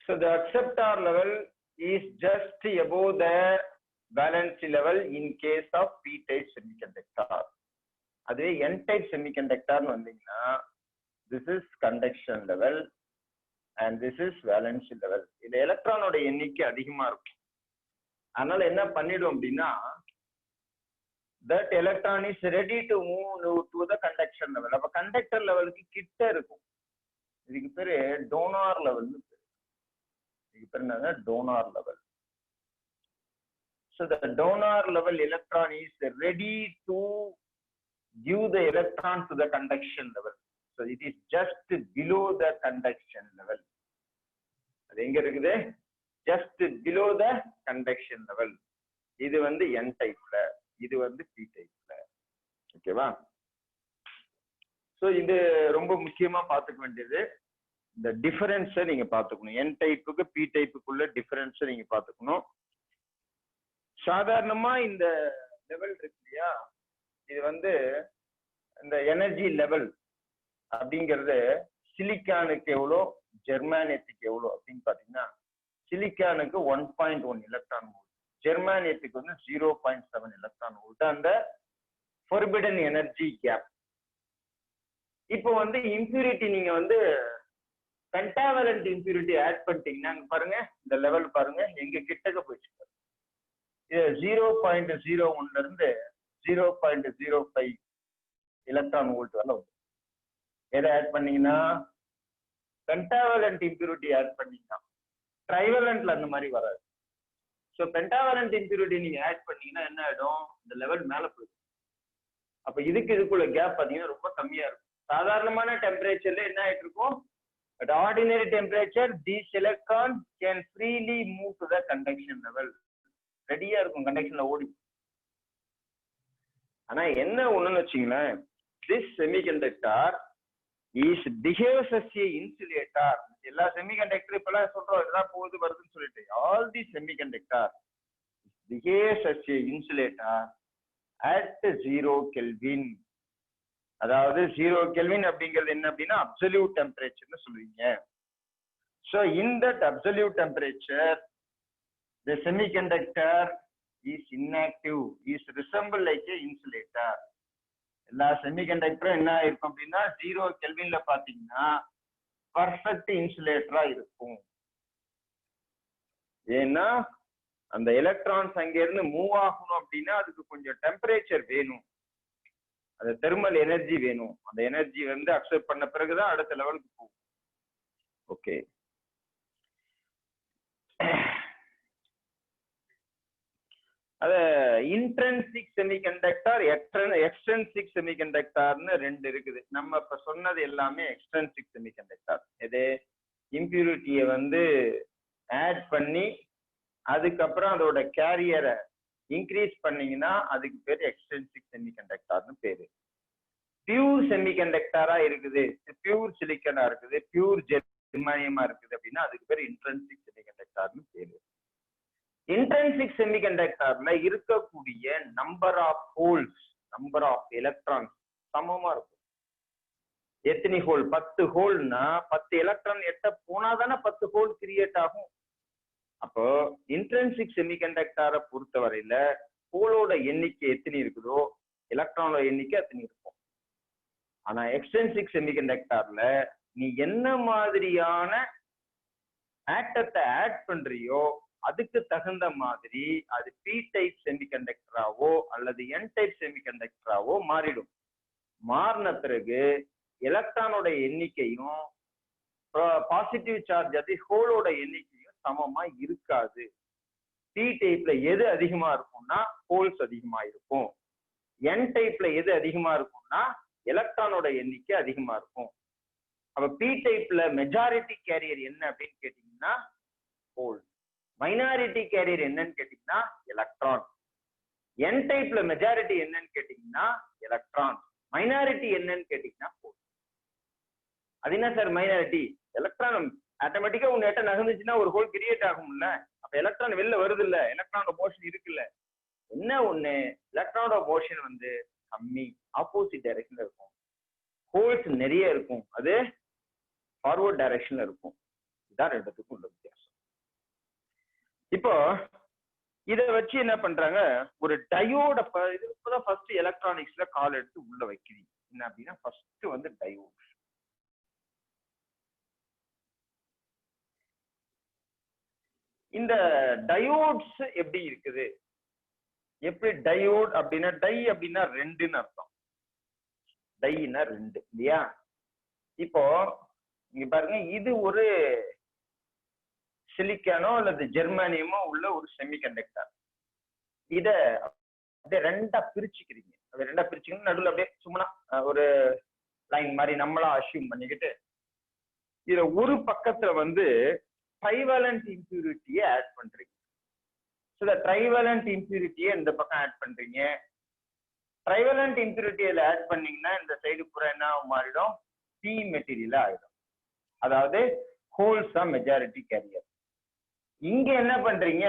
So the acceptor level is just above the valence level in case of p-type semiconductor. அதுவே n-type semiconductor வந்தீங்கன்னா this is conduction level and this is valence level. இந்த எலக்ட்ரானோட எண்ணிக்கை அதிகமா இருக்கும். அதனால என்ன பண்ணிடும் அப்படின்னா that electron is ready to move to the conduction level. அப்ப conductor levelக்கு கிட்ட இருக்கும். இதுக்கு பேரு donor level. இதுக்கு பேரு என்னன்னா donor level. So the donor level electron is ready to give the electron to the conduction level. So it is just below the conduction level. அது எங்க இருக்குது? Just below the conduction level. இது வந்து n typeல, இது வந்து p typeல. ஓகேவா? So இது ரொம்ப முக்கியமா பாத்துக்க வேண்டியது. இந்த டிஃபரன்ஸை நீங்க பாத்துக்கணும். n டைப்புக்கு p டைப்புக்குள்ள டிஃபரன்ஸை நீங்க பாத்துக்கணும். சாதாரணமா இந்த லெவல் இருக்கு இல்லையா, இது வந்து இந்த எனர்ஜி லெவல் அப்படிங்கிறது சிலிக்கானுக்கு எவ்வளோ, ஜெர்மானியத்துக்கு எவ்வளோ அப்படின்னு பாத்தீங்கன்னா சிலிக்கானுக்கு 1.1 எலக்ட்ரான் வோல்ட், ஜெர்மானியத்துக்கு வந்து 0.7 எலக்ட்ரான் வோல்ட் அந்த ஃபோர்பிடன் எனர்ஜி கேப். இப்போ வந்து இம்பியூரிட்டி நீங்க வந்து பென்டாவலண்ட் இம்பியூரிட்டி ஆட் பண்ணிட்டீங்கன்னா பாருங்க, இந்த லெவல் பாருங்க எங்க கிட்டக்க போயிடுச்சு. இது 0.01 இருந்து 0.05 எலக்ட்ரான் வோல்ட் வரல வரும். எதை ஆட் பண்ணீங்கன்னா பென்டாவலண்ட் இம்பியூரிட்டி ஆட் பண்ணீங்கன்னா, ட்ரைவலண்ட்ல அந்த மாதிரி வராது. ஸோ பென்டாவலண்ட் இம்பியூரிட்டி நீங்க ஆட் பண்ணீங்கன்னா என்ன ஆயிடும், இந்த லெவல் மேல போயிடும். அப்ப இதுக்குள்ள கேப் பாத்தீங்கன்னா ரொம்ப கம்மியா இருக்கும். சாதாரணமான டெம்பரேச்சர்ல என்ன ஆயிட்டு இருக்கும், at ordinary temperature these electrons can freely move to the conduction level. ரெடியா இருக்கும் கண்டக்ஷன்ல ஓடி. ஆனா என்ன ஒண்ணுன்னு வச்சீங்களேன், this semiconductor is behaves as a insulator. எல்லா செமிகண்டக்டர் இப்பெல்லாம் சொல்றோம் இதெல்லாம் போகுது வருதுன்னு சொல்லிட்டு, all the semiconductor behaves as a insulator at 0 Kelvin. அதாவது 0 Kelvin அப்படிங்கிறது என்ன அப்படின்னா அப்சல்யூட் டெம்பரேச்சர்னு சொல்லுவீங்க. So in that absolute temperature the semiconductor is inactive, is resemble like a insulator. எல்லா செமிகண்டக்டரும் என்ன இருக்கும் அப்படின்னா 0 கெல்வின்ல பாத்தீங்கன்னா பர்ஃபெக்ட் இன்சுலேட்டரா இருக்கும். ஏன்னா அந்த எலக்ட்ரான்ஸ் அங்க இருந்து மூவ் ஆகணும் அப்படின்னா அதுக்கு கொஞ்சம் டெம்பரேச்சர் வேணும், அது தெர்மல் எனர்ஜி வேணும். அந்த எனர்ஜி வந்து அக்செப்ட் பண்ண பிறகுதான் அடுத்த லெவலுக்கு போகும். ஓகே, அத இன்ட்ரின்சிக் செமிகண்டக்டர், எக்ஸ்ட்ரின்சிக் செமிகண்டக்டர்னு ரெண்டு இருக்குது. நம்ம இப்ப சொன்னது எல்லாமே எக்ஸ்ட்ரின்சிக் செமிகண்டக்டர். இது இம்பியூரிட்டியை வந்து ஆட் பண்ணி அதுக்கப்புறம் அதோட கேரியரை இன்க்ரீஸ் பண்ணீங்கன்னா அதுக்கு பேர் எக்ஸ்ட்ரின்சிக் செமிகண்டக்டர்னு பேரு. பியூர் செமிகண்டக்டரா இருக்குது, பியூர் சிலிக்கனா இருக்குது, பியூர் ஜெர்மானியமா இருக்குது அப்படின்னா அதுக்கு பேர் இன்ட்ரின்சிக் செமிகண்டக்டர்னு பேரு. இன்ட்ரின்சிக் செமிகண்டக்டர்ல இருக்கக்கூடிய number of holes, number of electrons சமமா இருக்கும். எத்தனை ஹோல்? 10 ஹோல்னா 10 எலக்ட்ரான் எட்ட போனாதானே 10 ஹோல் கிரியேட் ஆகும். அப்போ இன்ட்ரின்சிக் செமிகண்டக்டரை பொறுத்தவரையில ஹோலோட எண்ணிக்கை எத்தனை இருக்குதோ எலக்ட்ரானோட எண்ணிக்கை அத்தனை இருக்கும். ஆனா எக்ஸ்ட்ரின்சிக் செமிகண்டக்டர்ல நீ என்ன மாதிரியான ஆட்டத்தை ஆட் பண்றியோ அதுக்கு தகுந்த மாதிரி அது பி டைப் செமிகண்டக்டராவோ அல்லது என் டைப் செமிகண்டக்டராவோ மாறிடும். மாறின பிறகு எலக்ட்ரானோட எண்ணிக்கையும் பாசிட்டிவ் சார்ஜ் அது ஹோலோட எண்ணிக்கையும் சமமா இருக்காது. பி டைப்ல எது அதிகமா இருக்கும்னா ஹோல்ஸ் அதிகமா இருக்கும். என் டைப்ல எது அதிகமா இருக்கும்னா எலக்ட்ரானோட எண்ணிக்கை அதிகமா இருக்கும். அப்ப பி டைப்ல மெஜாரிட்டி கேரியர் என்ன அப்படின்னு கேட்டீங்கன்னா ஹோல், மைனாரிட்டி கேரியர் என்னன்னு கேட்டீங்கன்னா எலக்ட்ரான். என் டைப்ல மெஜாரிட்டி என்னன்னு கேட்டீங்கன்னா எலக்ட்ரான், மைனாரிட்டி என்னன்னு கேட்டீங்கன்னா ஹோல். அது என்ன சார் மைனாரிட்டி? எலக்ட்ரான் ஆட்டோமேட்டிக்கா உங்க கிட்ட நகர்ந்துச்சுன்னா ஒரு ஹோல் கிரியேட் ஆகும்ல, அப்ப எலக்ட்ரான் வெளில வருது இல்ல, எலக்ட்ரானோட மோஷன் இருக்குல்ல. என்ன ஒண்ணு, எலக்ட்ரானோட மோஷன் வந்து கம்மி, ஆப்போசிட் டைரக்ஷன்ல இருக்கும். ஹோல்ஸ் நிறைய இருக்கும், அது ஃபார்வர்ட் டைரக்ஷன்ல இருக்கும். இதுதான் ரெண்டுத்துக்கும் உள்ள வித்தியாசம். இப்போ இத வச்சு என்ன பண்றாங்க, ஒரு டயோட இது இப்பதான் ஃபர்ஸ்ட் எலக்ட்ரானிக்ஸ்ல கால் எடுத்து உள்ள வைக்கிறீங்க. என்ன அப்படின்னா ஃபர்ஸ்ட் வந்து டயோட். இந்த டயோட்ஸ் எப்படி இருக்குது? எப்படி டயோட் அப்படின்னா, டை அப்படின்னா ரெண்டுன்னு அர்த்தம். டைனா ரெண்டு இல்லையா? இப்போ இங்க பாருங்க, இது ஒரு சிலிக்கானோ அல்லது ஜெர்மானியமோ உள்ள ஒரு செமிகண்டக்டர். இத அப்படியே ரெண்டா பிரிச்சுக்கிறீங்க. அது ரெண்டா பிரிச்சுக்கணும், நடுவில் அப்படியே சும்மா ஒரு லைன் மாதிரி நம்மளா அசியூம் பண்ணிக்கிட்டு, இதுல ஒரு பக்கத்துல வந்து ட்ரைவேலண்ட் இம்பியூரிட்டியை ஆட் பண்றீங்க. இந்த ட்ரைவேலண்ட் இம்பியூரிட்டியை இந்த பக்கம் ஆட் பண்றீங்க. ட்ரைவேலண்ட் இம்பியூரிட்டியில ஆட் பண்ணீங்கன்னா இந்த சைடு பூரா என்ன மாறிடும், பி மெட்டீரியல் ஆயிடும். அதாவது ஹோல்ஸா மெஜாரிட்டி கேரியர். இங்க என்ன பண்றீங்க,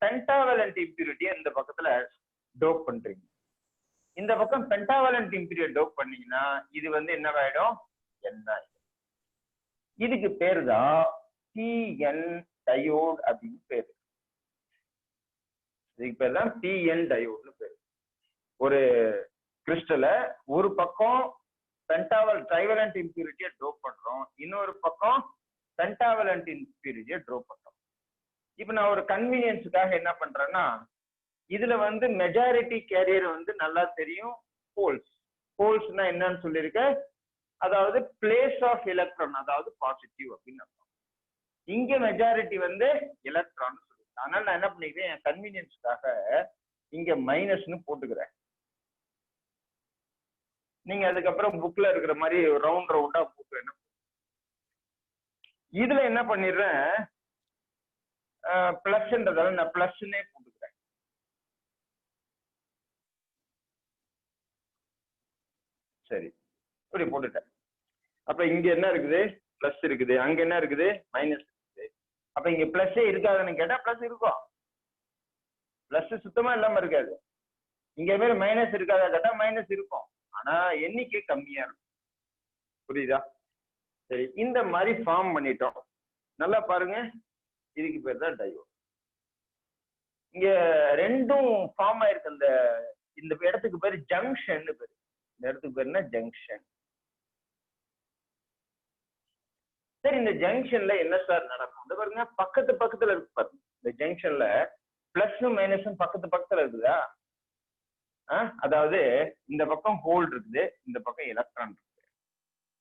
பென்டாவேலண்ட் இம்பியூரிட்டியை இந்த பக்கத்துல டோப் பண்றீங்க. இந்த பக்கம் பென்டாவேலண்ட் இம்பியூரிட்டி டோப் பண்ணீங்கன்னா இது வந்து என்னவாயிடும், என்ன ஆயிடும். இதுக்கு பேரு தான் பிஎன் டயோட் அப்படின்னு பேரு. இதுக்கு பேர் தான் பிஎன் டயோட்னு பேரு. ஒரு கிறிஸ்டல ஒரு பக்கம் ட்ரைவேலண்ட் இம்பியூரிட்டியை டோப் பண்றோம், இன்னொரு பக்கம் பென்டாவேலண்ட் இம்பியூரிட்டியை டோப் பண்றோம். இப்ப நான் ஒரு கன்வீனியன்ஸுக்காக என்ன பண்றேன்னா, இதுல வந்து மெஜாரிட்டி கேரியர் வந்து நல்லா தெரியும், ஹோல்ஸ். ஹோல்ஸ்னா என்னன்னு சொல்லியிருக்க, அதாவது பிளேஸ் ஆஃப் எலக்ட்ரான், அதாவது பாசிட்டிவ் அப்படின்னு அர்த்தம். இங்க மெஜாரிட்டி வந்து எலக்ட்ரான் சொல்லிருக்கு. அதனால நான் என்ன பண்ணிக்கிறேன், என் கன்வீனியன்ஸ்க்காக இங்க மைனஸ்னு போட்டுக்கிறேன். நீங்க அதுக்கப்புறம் புக்ல இருக்கிற மாதிரி ரவுண்ட் ரவுண்டா போட்டு இதுல என்ன பண்ணிடுறேன், பிளஸ்ன்றதால நான் பிளஸ்னே போட்டுக்கிறேன். சரி, இப்படி போட்டுட்டேன். அப்ப இங்க என்ன இருக்குது, பிளஸ் இருக்குது, அங்க என்ன இருக்குது, மைனஸ் இருக்குது. அப்ப இங்க பிளஸ்ஸே இருக்காதுன்னு கேட்டா பிளஸ் இருக்கும். பிளஸ் சுத்தமா இல்லாம இருக்காது. இங்க மேல மைனஸ் இருக்காதா கேட்டா மைனஸ் இருக்கும், ஆனா எண்ணிக்கை கம்மியா இருக்கும். புரியுதா? சரி, இந்த மாதிரி ஃபார்ம் பண்ணிட்டோம். நல்லா பாருங்க, இதுக்கு பேர் தான் டயோட். இங்க ரெண்டும் ஃபார்ம் ஆயிருக்கு. இந்த இடத்துக்கு பேரு ஜங்ஷன் பேரு. இந்த இடத்துக்கு பேர் என்ன, ஜங்ஷன். சரி, இந்த ஜங்ஷன்ல என்ன சார் நடக்கும்? இந்த பாருங்க, பக்கத்து பக்கத்துல இருக்கு பாருங்க. இந்த ஜங்ஷன்ல பிளஸும் மைனஸும் பக்கத்து பக்கத்துல இருக்குதா? அதாவது இந்த பக்கம் ஹோல் இருக்குது, இந்த பக்கம் எலக்ட்ரான் இருக்குது.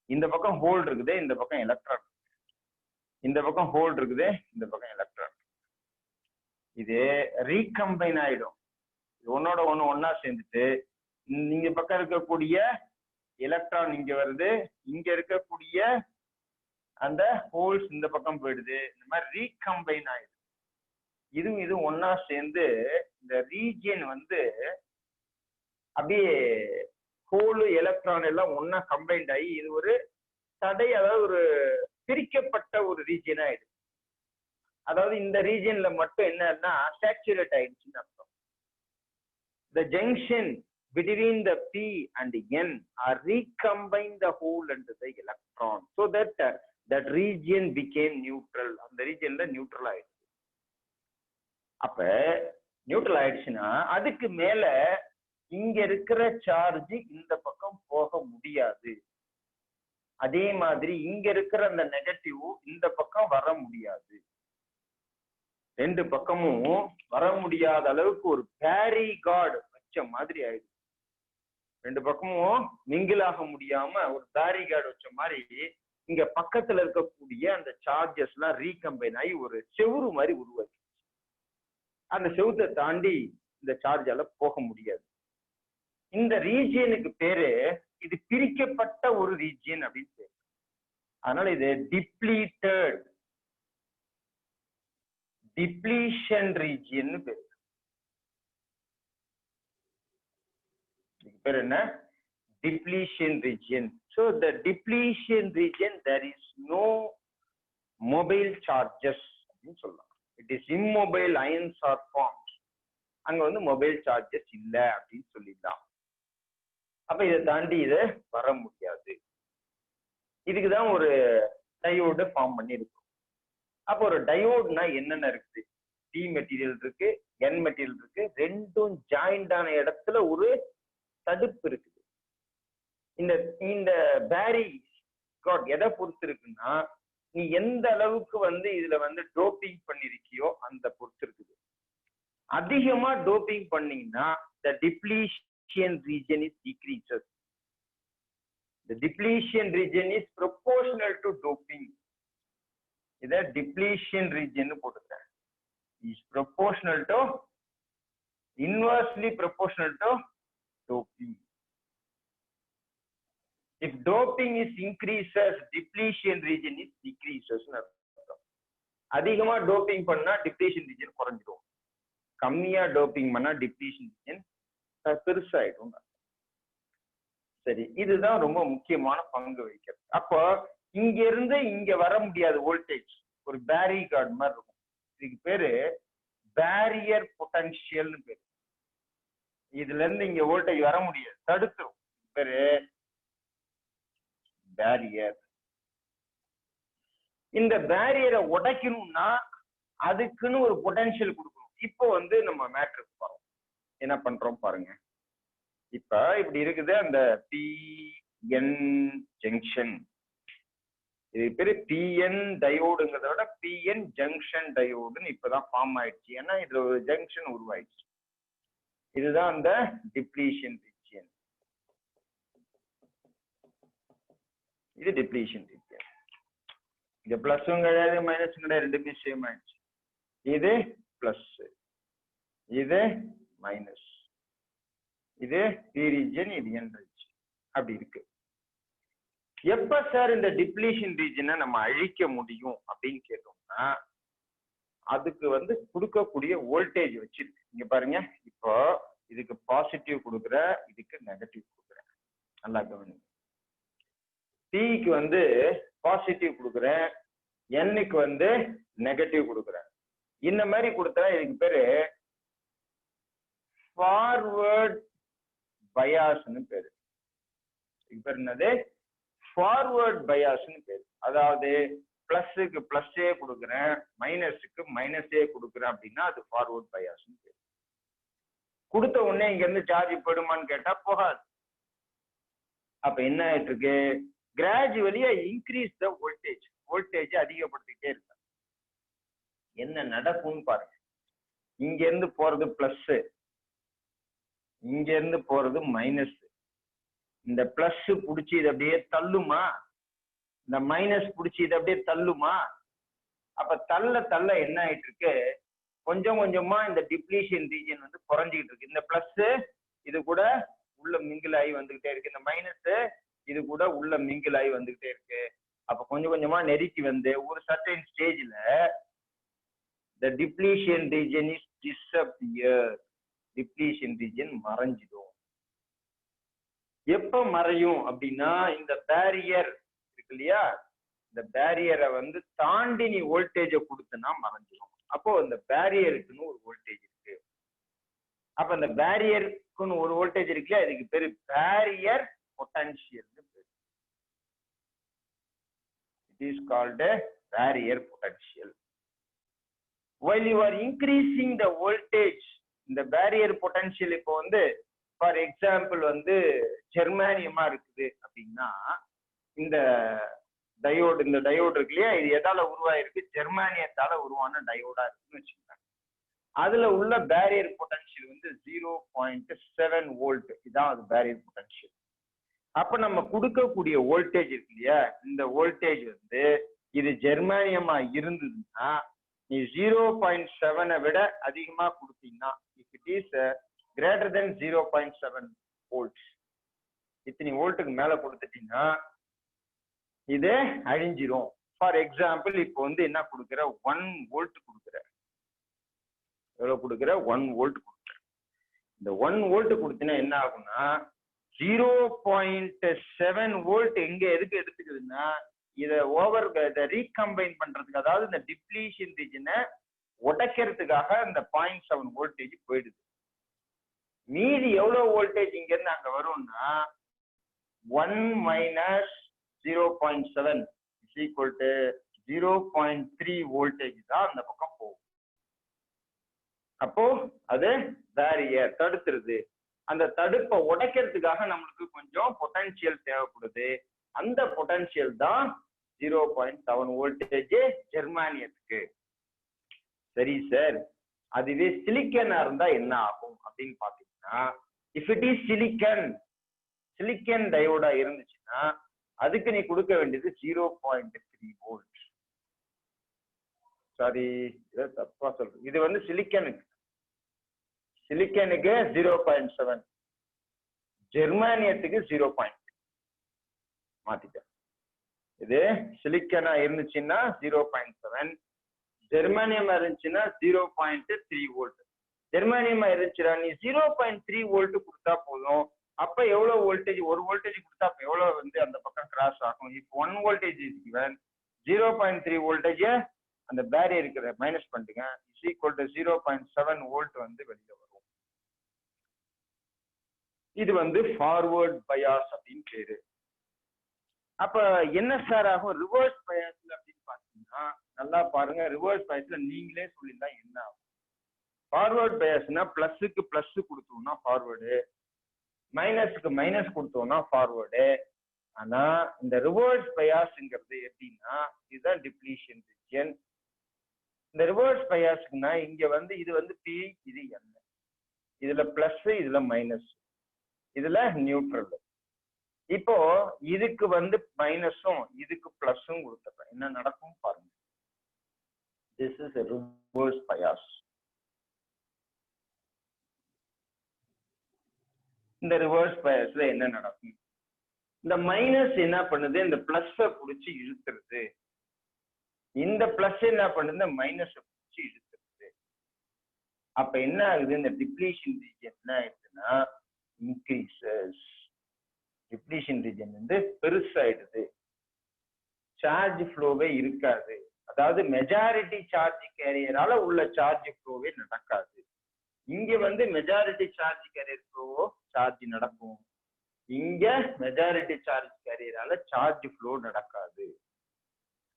இந்த பக்கம் ஹோல் இருக்குது, இந்த பக்கம் எலக்ட்ரான். இந்த பக்கம் ஹோல் இருக்குது, இந்த பக்கம் எலக்ட்ரான். இது ரீகம்பைன் ஆயிடும். ஒன்னோட ஒண்ணு ஒன்னா சேர்ந்துட்டு நீங்க பக்கம் இருக்கக்கூடிய எலக்ட்ரான் இங்க வருது, இங்க இருக்கக்கூடிய அந்த ஹோல்ஸ் இந்த பக்கம் போயிடுது. இந்த மாதிரி ரீகம்பைன் ஆயிடுது. இதுவும் ஒன்னா சேர்ந்து இந்த ரீஜியன் வந்து அப்படியே ஹோல் எலக்ட்ரான் எல்லாம் ஒன்னா கம்பைன்ட் ஆகி இது ஒரு தடை, அதாவது ஒரு பிரிக்கப்பட்ட ஒரு ரீஜியன் ஆயிடுது. அதாவது இந்த ரீஜியன்ல மட்டும் என்னன்னா சேச்சுரேட் ஆயிடுச்சுன்னு அர்த்தம். The junction between the P and N are recombine the hole and the electron, so that that region became neutral. அந்த ரீஜியன்ல நியூட்ரல் ஆயிடுச்சு. அப்ப நியூட்ரல் ஆயிடுச்சுன்னா அதுக்கு மேல இங்க இருக்கிற சார்ஜ் இந்த பக்கம் போக முடியாது. அதே மாதிரி இங்க இருக்கிற அந்த நெகட்டிவ் இந்த பக்கம் வர முடியாது. ரெண்டு பக்கமும் வர முடியாத அளவுக்கு ஒரு பேரி கார்டு வச்ச மாதிரி ஆயிடுச்சு. ரெண்டு பக்கமும் மிங்கிள் ஆக முடியாம ஒரு பேரி கார்டு வச்ச மாதிரி இங்க பக்கத்துல இருக்கக்கூடிய அந்த சார்ஜஸ் எல்லாம் ரீகம்பைன் ஆகி ஒரு செவுறு மாதிரி உருவாச்சு. அந்த செவுத்தை தாண்டி இந்த சார்ஜால போக முடியாது. இந்த ரீஜியனுக்கு பேரு, இது பிரிக்கப்பட்ட ஒரு ரீஜியன் அப்படின்னு பேரு. அதனால இது டிப்ளீஷன் ரீஜியன் பேரு. இதுக்கு பேர் என்ன, depletion region. So the depletion region, there is no mobile charges அப்படின்னு சொல்லலாம். It is immobile ions are formed. அங்க வந்து மொபைல் சார்ஜஸ் இல்ல அப்படின்னு சொல்லிடலாம். அப்ப இதை தாண்டி இதை வர முடியாது. இதுக்குதான் ஒரு டயோடு ஃபார்ம் பண்ணி இருக்கும். அப்போ ஒரு டயோட்னா என்னென்ன இருக்குது? p மெட்டீரியல் இருக்கு, n மெட்டீரியல் இருக்கு. ரெண்டும் ஜாயிண்ட் ஆன இடத்துல ஒரு தடுப்பு இருக்குது. இந்த இந்த பேரி காட் எதை பொறுத்து இருக்குன்னா, நீ எந்த அளவுக்கு வந்து இதுல வந்து டோப்பிங் பண்ணிருக்கியோ அந்த பொறுத்து இருக்குது. அதிகமா டோப்பிங் பண்ணீங்கன்னா the depletion region is decreases. The depletion region is proportional to doping. இத depletion region போட்டுக்கிறேன். Is proportional to, inversely proportional to doping. If doping is increases, depletion region is decreases. அதிகமா doping பண்ணா depletion region குறைஞ்சிடும். கம்மியா doping பண்ணா depletion region பெருசாயிடும். சரி, இதுதான் ரொம்ப முக்கியமான பங்கு வகிக்கிறது. அப்போ இங்க இருந்து இங்க வர முடியாது வோல்டேஜ், ஒரு பேரி கார்டு மாதிரி இருக்கும். இதுக்கு பேரு பேரியர் பொட்டன்ஷியல்னு பேரு. இதுல இருந்து இங்க வோல்டேஜ் வர முடியாது, தடுத்துரும். பேரு பேரியர். இந்த பேரியரை உடைக்கணும்னா அதுக்குன்னு ஒரு பொட்டன்ஷியல் கொடுக்கணும். இப்போ வந்து நம்ம மேட்ருக்கு போறோம், என்ன பண்றோம் பாருங்க. இப்ப இப்படி இருக்குது அந்த PN ஜங்ஷன். இது பேரு PN டயோடுங்கிறத விட PN ஜங்ஷன் டயோடுன்னு இப்பதான் ஃபார்ம் ஆயிடுச்சு. ஏன்னா இதுல ஒரு ஜங்ஷன் உருவாயிடுச்சு. இதுதான் அந்த டிப்ளீஷன் ரீஜியன். இது டிப்ளீஷன் ரீஜியன். இங்க பிளஸும் கிடையாது மைனஸும் கிடையாது, ரெண்டுமே சேம் ஆயிடுச்சு. இது பிளஸ், இது மைனஸ், இது P ரீஜன், இது N ரீஜன். அப்படி இருக்கு. எப்ப சார் இந்த டிப்ளீஷன் ரீஜனை நம்ம அழிக்க முடியும் அப்படின்னு கேட்டோம்னா, அதுக்கு வந்து கொடுக்கக்கூடிய வோல்டேஜ் வச்சிருக்கு. இங்க பாருங்க, இப்போ இதுக்கு பாசிட்டிவ் கொடுக்குற, இதுக்கு நெகட்டிவ் கொடுக்குறேன். நல்லா கவனிங்க. Pக்கு வந்து பாசிட்டிவ் கொடுக்குறேன், Nக்கு வந்து நெகட்டிவ் கொடுக்குறேன். இந்த மாதிரி கொடுத்தா இதுக்கு பேரு ஃபார்வர்ட் பயாஸ்னு பேரு. இதுக்கு பேர் என்னது? ஃபார்வர்ட் பயாஸ்னு பேரு. அதாவது பிளஸுக்கு பிளஸ்ஸே கொடுக்குறேன், மைனஸுக்கு மைனஸே கொடுக்குறேன் அப்படின்னா அது ஃபார்வர்ட் பயாஸ்னு பேரு. கொடுத்த உடனே இங்க இருந்து சார்ஜ் போயிடுமான்னு கேட்டா போகாது. அப்ப என்ன ஆயிட்டு இருக்கு? கிராஜுவலியா இன்க்ரீஸ் த வோல்டேஜ். வோல்டேஜ் அதிகப்படுத்திக்கிட்டே இருக்கு. என்ன நடக்கும்னு பாருங்க. இங்க இருந்து போறது பிளஸ், இங்க இருந்து போறது மைனஸ். இந்த பிளஸ் புடிச்சு இதை அப்படியே தள்ளுமா? இந்த மைனஸ் புடிச்சு இதை அப்படியே தள்ளுமா? அப்ப தள்ள தள்ள என்ன ஆயிட்டு இருக்கு? கொஞ்சம் கொஞ்சமா இந்த டிப்ளீஷன் ரீஜன் வந்து குறைஞ்சிக்கிட்டு இருக்கு. இந்த பிளஸ் இது கூட உள்ள மிங்கிள் ஆகி வந்துகிட்டே இருக்கு, இந்த மைனஸ் இது கூட உள்ள மிங்கிள் ஆகி வந்துகிட்டே இருக்கு. அப்ப கொஞ்சம் கொஞ்சமா நெருக்கி வந்து ஒரு சர்டைன் ஸ்டேஜ்ல the depletion region is disappear. Depletion region மறைஞ்சிடும். எப்ப மறையும் அப்படின்னா, இந்த பேரியர் இருக்கு இல்லையா, இந்த பேரியரை வந்து தாண்டி நீ வோல்டேஜை கொடுத்தனா மறைஞ்சிடும். அப்போ இந்த பேரியருக்குன்னு ஒரு வோல்டேஜ் இருக்கு. அப்ப இந்த பேரியருக்குன்னு ஒரு வோல்டேஜ் இருக்கு இல்லையா, இதுக்கு பேரு பேரியர் பொட்டன்ஷியல் பேரு. It is called a barrier potential. While you are increasing the voltage, இந்த பேரியர் பொட்டன்ஷியல் இப்போ வந்து ஃபார் எக்ஸாம்பிள் வந்து ஜெர்மானியமா இருக்குது அப்படின்னா, இந்த டயோடு, இந்த டயோடு இருக்கு இல்லையா, இது எதால உருவாயிருக்கு? ஜெர்மானியத்தால உருவான டயோடா இருக்குன்னு வச்சுக்கோங்க. அதுல உள்ள பேரியர் பொட்டன்ஷியல் வந்து 0.7 வோல்ட். இதான் அது பேரியர் பொட்டன்ஷியல். அப்ப நம்ம கொடுக்கக்கூடிய வோல்டேஜ் இருக்கு இல்லையா, இந்த வோல்டேஜ் வந்து இது ஜெர்மானியமா இருந்ததுன்னா நீ 0.7 விட அதிகமா கொடுத்தீங்கன்னா, if it is greater than 0.7 volts, இத்தனை வோல்ட்டுக்கு மேல கொடுத்துட்டீங்கன்னா இது அழிஞ்சிரும். ஃபார் எக்ஸாம்பிள் இப்போ வந்து என்ன கொடுக்குற? 1 வோல்ட் கொடுக்குற. எவ்வளவு கொடுக்குற? 1 வோல்ட் கொடுக்குற. இந்த 1 வோல்ட் கொடுத்தீங்கன்னா என்ன ஆகும்னா, 0.7 வோல்ட் எங்க எதுக்கு எடுத்துக்குதுன்னா, இதை ஓவர் இதை ரீகம்பைன் பண்றதுக்கு, அதாவது இந்த டிப்ளீஷன் ரீஜனை உடைக்கிறதுக்காக இந்த 0.7 வோல்டேஜ் போயிடுது. மீதி எவ்வளவு வோல்டேஜ் இங்க இருந்து அங்க வரும்னா 1 minus 0.7 is equal to 0.3 voltage தான் அந்த பக்கம் போகும். அப்போ அது பேரியர் தடுத்துருது. அந்த தடுப்பை உடைக்கிறதுக்காக நம்மளுக்கு கொஞ்சம் பொட்டன்ஷியல் தேவைப்படுது. அந்த பொட்டன்ஷியல் தான் 0.7 வோல்டேஜ் ஜெர்மானியத்துக்கு. சரி சார், அதுவே சிலிக்கனா இருந்தா என்ன ஆகும் அப்படின்னு பாத்தீங்கன்னா, இஃப் இட் இஸ் சிலிக்கன் டயோடா இருந்துச்சுன்னா அதுக்கு நீ கொடுக்க வேண்டியது 0.3 வோல்ட். சாரி, தப்பா சொல்றேன். இது வந்து சிலிக்கனுக்கு 0.7, ஜெர்மானியத்துக்கு 0. மாத்திட்டேன். இது சிலிக்கனா இருந்துச்சுன்னா 0.7, ஜெர்மானியமா இருந்துச்சுன்னா 0.3 வோல்ட். ஜெர்மானியமா இருந்துச்சுன்னா நீ 0.3 வோல்ட் கொடுத்தா போதும். அப்ப எவ்வளவு வோல்டேஜ், 1 வோல்டேஜ் கொடுத்தா அப்ப எவ்வளவு வந்து அந்த பக்கம் கிராஸ் ஆகும். இப்போ 1 வோல்டேஜ் இஸ் given, 0.3 வோல்டேஜ் அந்த பேரியர் இருக்கிற மைனஸ் பண்ணிட்டுங்க, இஸ் ஈக்குவல் டு 0.7 வோல்ட் வந்து வெளியில வரும். இது வந்து ஃபார்வர்ட் பயாஸ் அப்படின்னு பேரு. அப்ப என்ன சார் ஆகும் ரிவர்ஸ் பயாஸ்ல அப்படின்னு பாத்தீங்கன்னா, நல்லா பாருங்க, ரிவர்ஸ் பயாஸ்ல நீங்களே சொல்லிருந்தா என்ன ஆகும். ஃபார்வர்ட் பயாஸ்னா பிளஸுக்கு பிளஸ் கொடுத்தோம்னா ஃபார்வர்டு, மைனஸுக்கு மைனஸ் கொடுத்தோம்னா ஃபார்வர்டு. ஆனா இந்த ரிவர்ஸ் பயாஸ்ங்கிறது எப்படின்னா, இதுதான் டிப்ளீஷன் ரீஜன். இந்த ரிவர்ஸ் பயாஸ்க்குன்னா இங்க வந்து இது வந்து பி, இது என், இதுல பிளஸ், இதுல மைனஸ், இதுல நியூட்ரல். இப்போ இதுக்கு வந்து மைனஸும் இதுக்கு பிளஸும் கொடுத்துறேன், என்ன நடக்கும் பாருங்க. This is a reverse bias. இந்த ரிவர்ஸ் பயாஸ்ல என்ன நடக்கும், இந்த மைனஸ் என்ன பண்ணுது, இந்த பிளஸ் புடிச்சு இழுத்துருது. இந்த பிளஸ் என்ன பண்ணுது, இந்த மைனஸ் புடிச்சு இழுத்துருது. அப்ப என்ன ஆகுது, இந்த டிப்ளீஷன் ரீஜன் என்ன ஆயிடுதுன்னா இன்க்ரீசஸ். டிப்ளீஷன் ரீஜன் வந்து பெருசாயிடுது, சார்ஜ் ஃப்ளோவே இருக்காது. அதாவது மெஜாரிட்டி சார்ஜ் கேரியரால உள்ள சார்ஜ் ஃப்ளோவே நடக்காது. இங்க வந்து மெஜாரிட்டி சார்ஜ் கேரியர் ஃப்ளோவோ சார்ஜ் நடக்கும், இங்க மெஜாரிட்டி சார்ஜ் கேரியரால சார்ஜ் ஃப்ளோ நடக்காது.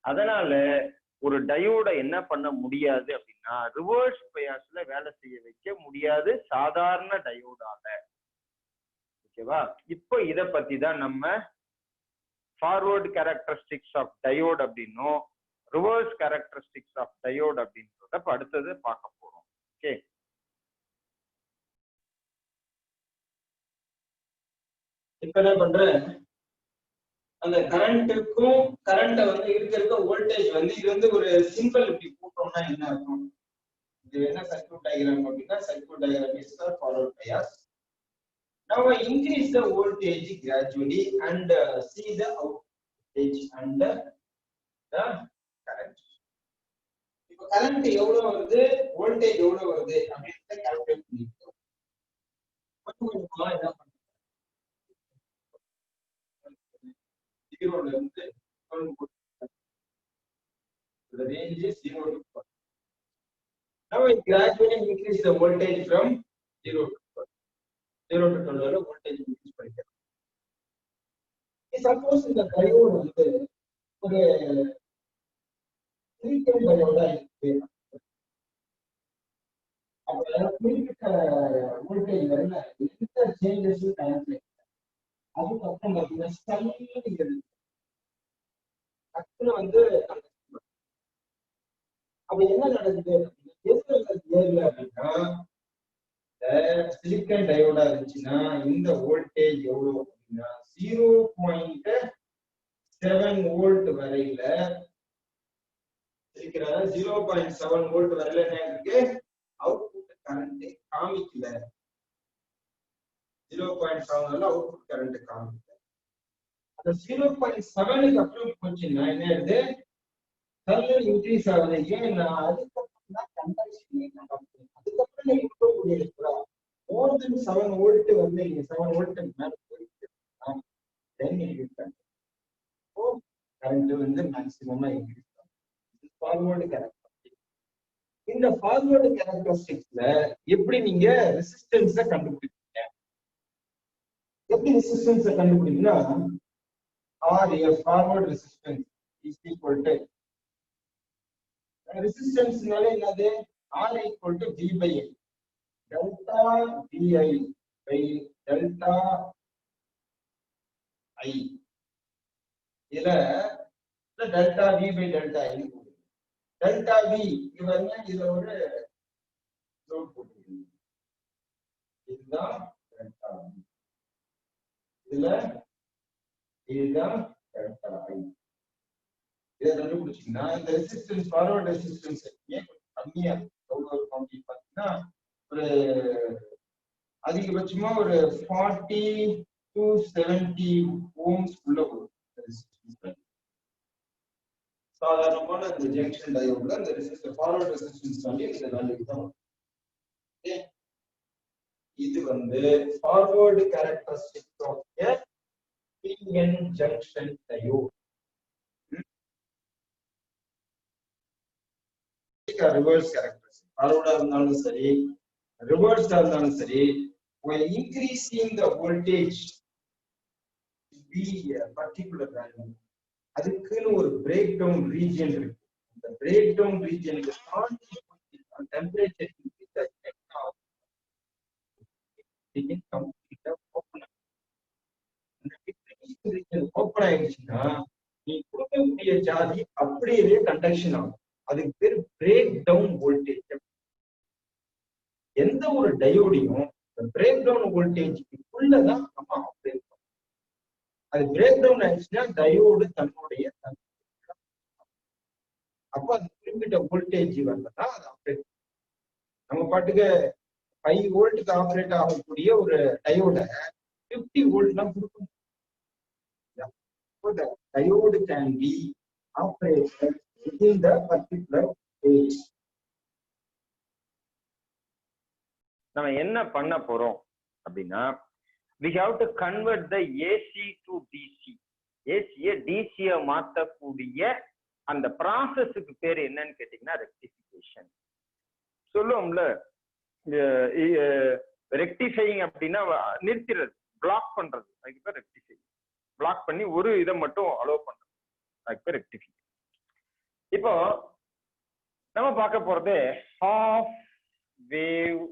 அதனால ஒரு டயோட என்ன பண்ண முடியாது அப்படின்னா, ரிவர்ஸ் பயாஸ்ல வேலை செய்ய வைக்க முடியாது சாதாரண டயோடால. ஓகேவா? இப்போ இத பத்தி தான் நம்ம ஃபார்வர்ட் கேரக்டரிஸ்டிக்ஸ் ஆஃப் டயோட் அப்படின்னும் ரிவர்ஸ் கேரக்டரிஸ்டிக்ஸ் ஆஃப் டயோட் அப்படின்றத அடுத்தது பார்க்க போறோம். ஓகே, இப்ப என்ன பண்றேன், அந்த கரண்ட்டுக்கும் கரண்ட் வந்து இருக்க வோல்டேஜ் வந்து இது வந்து ஒரு சிம்பிள் இப்படி போட்டோம்னா என்ன இருக்கும், இது என்ன சர்க்யூட் டயகிராம் அப்படின்னா, circuit diagram is the forward bias. Now I increase the voltage gradually and see the voltage and the current. இப்போ கரண்ட் எவ்வளவு வருது, வோல்டேஜ் எவ்வளவு வருது அப்படின்றத கால்குலேட் பண்ணிட்டோம். கொஞ்சமா என்ன பண்றோம், 0 ல இருந்து the range is 0 to 12. Now I gradually increase the voltage from 0 to 12. 0 to 12 voltage increase பண்ணிட்டேன். சப்போஸ் இந்த டயோடு வந்து ஒரு சிலிக்கன் டயோடா இருக்கு, அப்ப குறிப்பிட்ட வோல்டேஜ் வரல, எந்த சேஞ்சஸும் கனெக்ட், அதுக்கப்புறம் பார்த்தீங்கன்னா ஸ்டல்லிங் டக்குனு வந்து அப்ப என்ன நடக்குது அப்படின்னா, சிலிக்கன் டயோடா இருந்துச்சுன்னா இந்த வோல்டேஜ் எவ்வளவு அப்படின்னா 0.7 வோல்ட் வரையில 0.7 வோல்ட் வரையில என்ன இருக்கு, அவுட்புட் கரண்ட் காமிக்கல. 0.7 அவுட்புட் கரண்ட் காமிக்கல. அந்த 0.7க்கு அப்புறம் போச்சுன்னா என்ன ஆகுது, கரண்ட் இன்க்ரீஸ் ஆகுது. ஏன்னா அதுக்கப்புறம் தான் கண்டக்ஷன் நடக்கும். அதுக்கப்புறம் நீங்க இருக்கக்கூடிய மோர் தென் 7 வோல்ட் வந்து நீங்க 7 வோல்ட் மேல போயிட்டு கரண்ட் வந்து மேக்ஸிமமா இன்க்ரீஸ் ஆகும். Forward characteristics. இந்த ஃபார்வர்டு கேரக்டரிஸ்டிக்ஸ்ல எப்படி நீங்க ரெசிஸ்டன்ஸ கண்டுபிடிப்பீங்க, எப்படி ரெசிஸ்டன்ஸ கண்டுபிடிக்கணும்னா, RF forward resistance is equal to ரெசிஸ்டன்ஸ்னால என்னது, R equal to V by I. Delta Vi by delta I. இதுல delta V by delta I. delta V இதுல ஒரு லோட் போட்டுருக்கீங்க. இதுதான் delta V. இதுதான் delta I. இதை கண்டுபிடிச்சீங்கன்னா இந்த ரெசிஸ்டன்ஸ் ஃபார்வர்ட் ரெசிஸ்டன்ஸ் ஏன் கம்மியா எவ்வளவு இருக்கும் பாத்தீங்கன்னா ஒரு அதிகபட்சமா ஒரு 40 to 70 ஓம்ஸ் உள்ள ஒரு ரெசிஸ்டன்ஸ். சாதாரணமான இந்த ஜங்ஷன் டயோட்ல இந்த ரெசிஸ்டர் ஃபார்வர்ட் ரெசிஸ்டன்ஸ் வேல்யூ இந்த வேல்யூ தான். ஓகே, இது forward characteristic of a PN junction diode. Reverse characteristic ஃபார்வர்டா இருந்தாலும் சரி ரிவர்ஸ்டா இருந்தாலும் சரி, while increasing the voltage to be a particular value, அதுக்குன்னு ஒரு பிரேக் டவுன் ரீஜன் இருக்கு. அந்த பிரேக் டவுன் ரீஜனுக்கு தாண்டி டெம்பரேச்சர் இன்க்ரீஸ் ஆச்சுன்னா கம்ப்ளீட்டா ஓபன் ஆகும். அந்த ரீஜன் ஓபன் ஆயிடுச்சுன்னா நீ கொடுக்கக்கூடிய சார்ஜ் அப்படியே கண்டக்ஷன் ஆகும். அதுக்கு பேர் பிரேக் டவுன் வோல்டேஜ். எந்த ஒரு டயோடையும் பிரேக் டவுன் வோல்டேஜ்க்கு உள்ளதான் நம்ம ஆப்ரேட் பண்ணணும். அது பிரேக் டவுன் ஆயிடுச்சுன்னா டயோடு தன்னுடைய அப்ப அது குறிப்பிட்ட வோல்டேஜ் வரலன்னா அது ஆப்ரேட். நம்ம பாட்டுக்கு 5 வோல்ட்டுக்கு ஆப்ரேட் ஆகக்கூடிய ஒரு டயோட 50 வோல்ட்லாம் கொடுக்க முடியும். Diode can be operated within the particular stage. நம்ம என்ன பண்ண போறோம் அப்படின்னா, we have to convert the AC to DC. ஏசியை டிசியை மாத்தக்கூடிய அந்த ப்ராசஸுக்கு பேர் என்னன்னு கேட்டீங்கன்னா ரெக்டிஃபிகேஷன் சொல்லுவோம்ல. ரெக்டிஃபைங் அப்படின்னா நிறுத்திடுறது, பிளாக் பண்றது, அதுக்கு பேர் ரெக்டிஃபை. பிளாக் பண்ணி ஒரு இதை மட்டும் அலோவ் பண்றது, அதுக்கு பேர் ரெக்டிஃபை. இப்போ நம்ம பார்க்க போறது half wave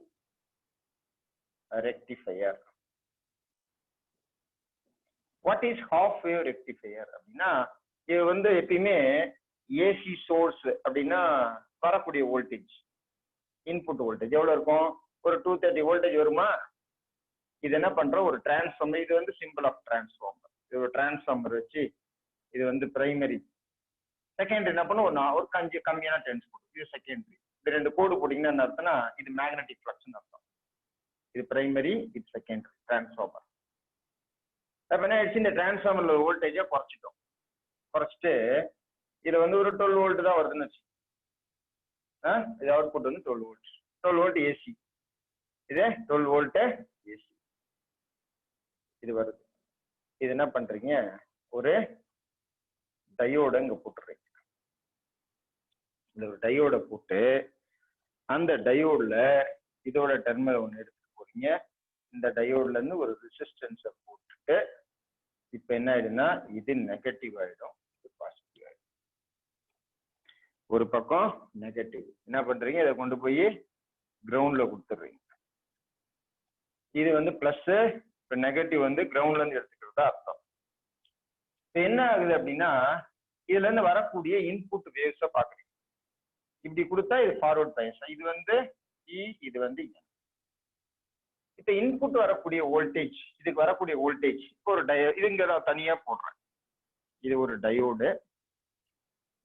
rectifier. What is half wave rectifier அப்படின்னா, இது எப்பயுமே ஏசி சோர்ஸ் அப்படின்னா வரக்கூடிய வோல்டேஜ், இன்புட் வோல்டேஜ் எவ்வளவு இருக்கும்? ஒரு 230 வோல்டேஜ் வருமா? இது என்ன பண்றோம், ஒரு டிரான்ஸ்ஃபார்மர். இது சிம்பிள் ஆஃப் டிரான்ஸ்ஃபார்மர். இது ஒரு டிரான்ஸ்ஃபார்மர் வச்சு இது பிரைமரி. செகண்டரி என்ன பண்ணும், ஒரு கம்மியான டிரான்ஸ்போர்ட். இது செகண்டரி. இது 2 கோடு போட்டீங்கன்னா என்ன அர்த்தம்னா இது மேக்னெட்டிக் ஃப்ளக்ஸ்னு அர்த்தம். இது பிரைமரி, இது செகண்டரி டிரான்ஸ்ஃபார்மர். அப்ப என்ன ஆயிடுச்சு, இந்த டிரான்ஸ்ஃபார்மர்ல வோல்டேஜை குறைச்சிட்டு இதுல ஒரு 12 வோல்ட் தான் வருதுன்னு வச்சு, இது அவுட்புட் 12 வோல்ட். 12 volt AC. இது 12 வோல்ட் ஏசி இது வருது. இது என்ன பண்றீங்க, ஒரு டயோட இங்க போட்டுறீங்க. இந்த ஒரு டயோட போட்டு அந்த டயோட்ல இதோட டெர்மினல் ஒன்று எடுத்து போறீங்க. இந்த டயோட்ல இருந்து ஒரு ரெசிஸ்டன்ஸை போட்டுட்டு இப்ப என்ன ஆயிடுன்னா இது நெகட்டிவ் ஆயிடும், இது பாசிட்டிவ் ஆயிடும். ஒரு பக்கம் நெகட்டிவ் என்ன பண்றீங்க, இதை கொண்டு போய் கிரவுண்ட்ல கொடுத்துடுறீங்க. இது பிளஸ், இப்ப நெகட்டிவ் கிரவுண்ட்ல இருந்து எடுத்துக்கிறதா அர்த்தம். இப்ப என்ன ஆகுது அப்படின்னா, இதுல இருந்து வரக்கூடிய இன்புட் வேவ்ஸ பாக்குறீங்க. இப்படி கொடுத்தா இது ஃபார்வர்ட் பயஸ், இது இ, இது என். இப்ப இன்புட் வரக்கூடிய வோல்டேஜ், இதுக்கு வரக்கூடிய வோல்டேஜ் இப்போ ஒரு இது இங்க நான் தனியா போடுறேன். இது ஒரு டயோடு.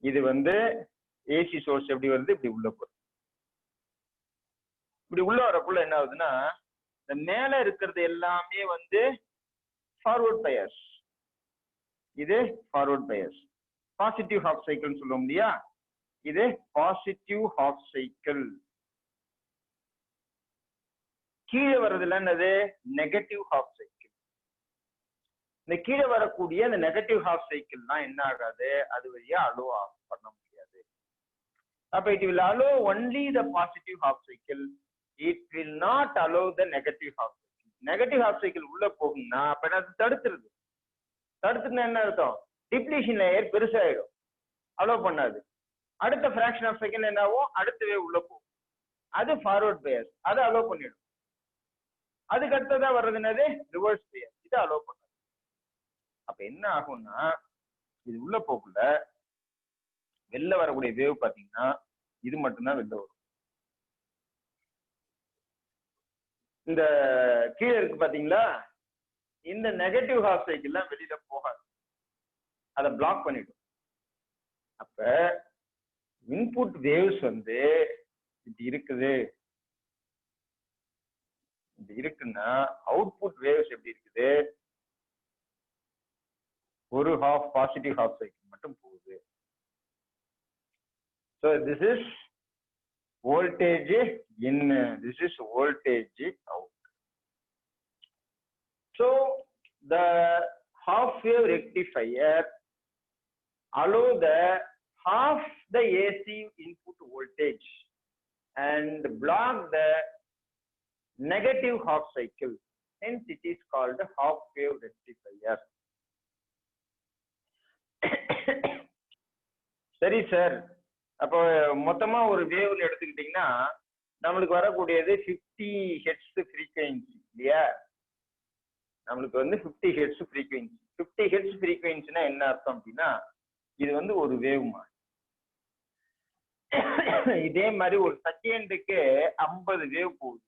இது ஏசி சோர்ஸ் எப்படி வருது, இப்படி உள்ள போகுது. இப்படி உள்ள வரக்குள்ள என்ன ஆகுதுன்னா, இந்த மேல இருக்கிறது எல்லாமே ஃபார்வர்ட் பயஸ். இது forward Paes. Positive half cycle சொல்லுவோம் இல்லையா, இது பாசிட்டிவ் ஹாஃப் சைக்கிள். கீழே வர்றதுல என்னது, நெகட்டிவ் ஹாஃப் சைக்கிள். இந்த கீழே வரக்கூடிய இந்த நெகட்டிவ் ஹாஃப் சைக்கிள்லாம் என்ன ஆகாது, அது வழியா அலோ பண்ண முடியாது. அப்ப it will allow only the positive half cycle, it will not allow the negative half cycle. Negative half cycle உள்ள போகும்னா அப்ப என்ன தடுத்துருது. தடுத்துனா என்ன அர்த்தம், டிப்ளீஷன் லேயர் பெருசாயிடும், அலோ பண்ணாது. அடுத்த ஃபிராக்ஷன் ஆஃப் செகண்ட் என்ன ஆகும், அடுத்த வேவ் உள்ள போகும். அது ஃபார்வர்ட் பயஸ், அதை அலோவ் பண்ணிடும். அதுக்கு அடுத்ததா வர்றது என்னது? ரிவர்ஸ் பயஸ், இதை அலோவ் பண்ணாது. அப்ப என்ன ஆகும்னா இது உள்ள போக்குள்ள வெளில வரக்கூடிய வேவ் பாத்தீங்கன்னா இது மட்டும்தான் வெளில வரும். இந்த கீழே இருக்கு பாத்தீங்களா, இந்த நெகட்டிவ் ஹாஃப் சைக்கிள்லாம் வெளியில போகாது, அதை பிளாக் பண்ணிடும். அப்ப இன்புட் வேவ்ஸ் வந்து இப்படி இருக்குது, இப்படி இருக்குன்னா அவுட்புட் வேவ்ஸ் எப்படி இருக்குது? ஒரு ஹாஃப் பாசிட்டிவ் ஹாஃப் சைக்கிள் மட்டும் போகுது. So this is voltage in, this is voltage out. So the half wave rectifier allow the half the AC input voltage and block the negative half cycle, hence it is called half wave rectifier. சரி sir, அப்போ மொத்தமா ஒரு வேவ்ல எடுத்துக்கிட்டீங்கன்னா நம்மளுக்கு வரக்கூடியது 50 hertz frequency இல்லையா? நம்மளுக்கு வந்து 50 ஹெர்ட்ஸ் ஃப்ரீக்வென்சி. 50 ஹெர்ட்ஸ் ஃப்ரீக்வென்சினா என்ன அர்த்தம் அப்படின்னா இது வந்து ஒரு வேவ் மாதிரி. இதே மாதிரி ஒரு செகண்டுக்கு 50 வேவ் போகுது,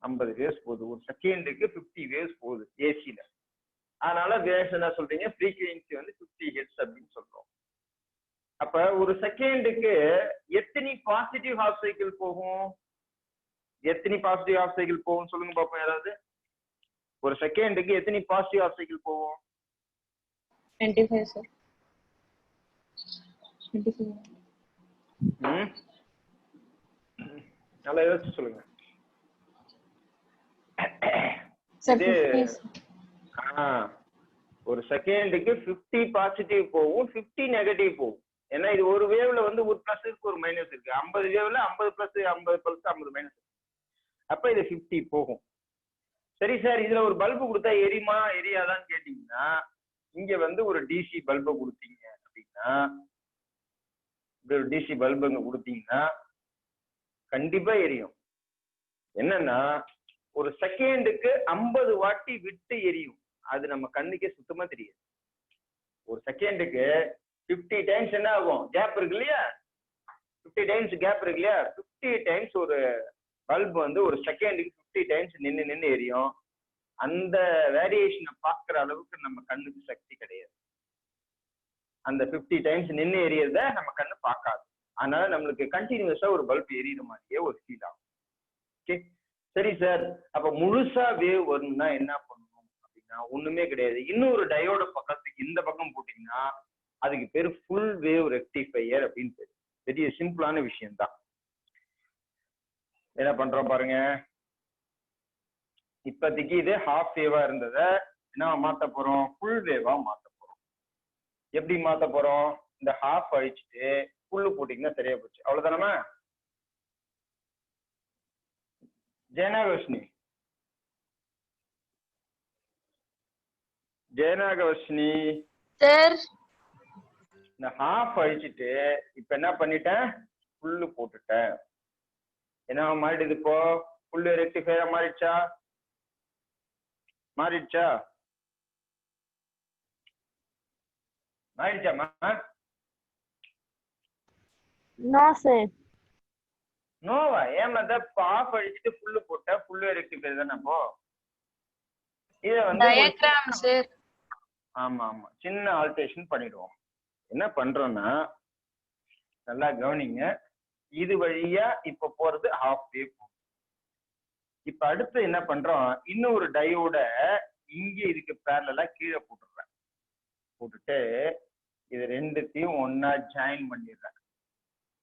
50 வேவ்ஸ் போகுது. ஒரு செகண்டுக்கு 50 வேவ்ஸ் போகுது ஏசில. அதனால வேவ்ஸ் என்ன சொல்றீங்க? ஃப்ரீக்வென்சி வந்து 50 ஹெர்ட்ஸ் அப்படின்னு சொல்றோம். அப்ப ஒரு செகண்டுக்கு எத்தனை பாசிட்டிவ் ஹாஃப் சைக்கிள் போகும்? எத்தனை பாசிட்டிவ் ஹாஃப் சைக்கிள் போகும் சொல்லுங்க பாப்போம் யாராவது. ஒரு செகண்டுக்கு எத்தனை பாசிட்டிவ் ஹாஃப் சைக்கிள் போகும்? 25 சார். 25. நல்லா யோசிச்சு சொல்லுங்க. ஒரு செகண்டுக்கு 50 பாசிட்டிவ் போகும், 50 நெகட்டிவ் போகும். ஏன்னா இது ஒரு வேவ்ல வந்து ஒரு பிளஸ் இருக்கு, ஒரு மைனஸ் இருக்கு. 50 வேவ்ல 50 பிளஸ் 50 பிளஸ் 50 மைனஸ். அப்ப இது 50 போகும். சரி சார், இதுல ஒரு பல்பு கொடுத்தா எரியுமா எரியாதான்னு கேட்டீங்கன்னா, இங்க வந்து ஒரு டிசி பல்பை கொடுத்தீங்க அப்படின்னா, இப்படி ஒரு டிசி பல்பு இங்க கொடுத்தீங்கன்னா கண்டிப்பா எரியும். என்னன்னா ஒரு செகண்டுக்கு 50 வாட்டி விட்டு எரியும். அது நம்ம கண்ணுக்கே சுத்தமா தெரியாது. ஒரு செகண்டுக்கு 50 டைம்ஸ் என்ன ஆகும்? கேப் இருக்கு இல்லையா? 50 டைம்ஸ் கேப் இருக்கு இல்லையா? 50 டைம்ஸ் ஒரு பல்ப் வந்து ஒரு செகண்டுக்கு 50 டைம்ஸ் நின்று எரியும். அந்த வேரியேஷனை பார்க்குற அளவுக்கு நம்ம கண்ணுக்கு சக்தி கிடையாது. அந்த 50 டைம்ஸ் நின்று எரியறத நம்ம கண்ணு பார்க்காது. அதனால நம்மளுக்கு கண்டினியூஸா ஒரு பல்ப் எரியுற மாதிரியே ஒரு ஃபீல் ஆகும். ஓகே, சரி சார், அப்ப முழுசா வேவ் வரணும்னா என்ன பண்ணணும் அப்படின்னா ஒண்ணுமே கிடையாது. இன்னொரு டயோட பக்கத்துக்கு இந்த பக்கம் போட்டீங்கன்னா அதுக்கு பேரு ஃபுல் வேவ் ரெக்டிஃபையர் அப்படின்னு பேரு. பெரிய சிம்பிளான விஷயம் தான். என்ன பண்றோம் பாருங்க. இப்போதைக்கு இது ஹாஃப் வேவா இருந்தத என்ன மாத்த போறோம்? ஃபுல் வேவா மாத்த போறோம். எப்படி மாத்த போறோம்? இந்த ஹாஃப் அழிச்சுட்டு ஃபுல்லு போட்டீங்கன்னா சரியா போச்சு. அவ்வளவுதானமா? ஜெயநாகவர்ஷினி, ஜெயநாகவர்ஷினி சார், இந்த ஹாஃப் அழிச்சிட்டு இப்ப என்ன பண்ணிட்டேன்? ஃபுல்லு போட்டுட்டேன். என்ன மாறிடுது இப்போ? ஃபுல்லு ரெக்டிஃபையரா மாறிடுச்சா? மாறிடுச்சா? மாறிடுச்சாமா? No sir. நோவா? ஏமா ஆஃப் அழிச்சிட்டு ஃபுல்லு போட்டா ஃபுல்லு ரெக்டிஃபையர் தானே அப்போ? இத வந்து டயகிராம் சார். ஆமா ஆமா, சின்ன ஆல்டரேஷன் பண்ணிடுவோம். என்ன பண்றோம்னா நல்லா கவனிங்க. இது வழியா இப்ப போறது ஹாஃப் வேவ். இப்ப அடுத்து என்ன பண்றோம்? இன்னொரு டயோட இங்க இதுக்கு பேரலா கீழே போட்டுடுறேன். போட்டுட்டு இது ரெண்டுத்தையும் ஒன்னா ஜாயின் பண்ணிடுறேன்.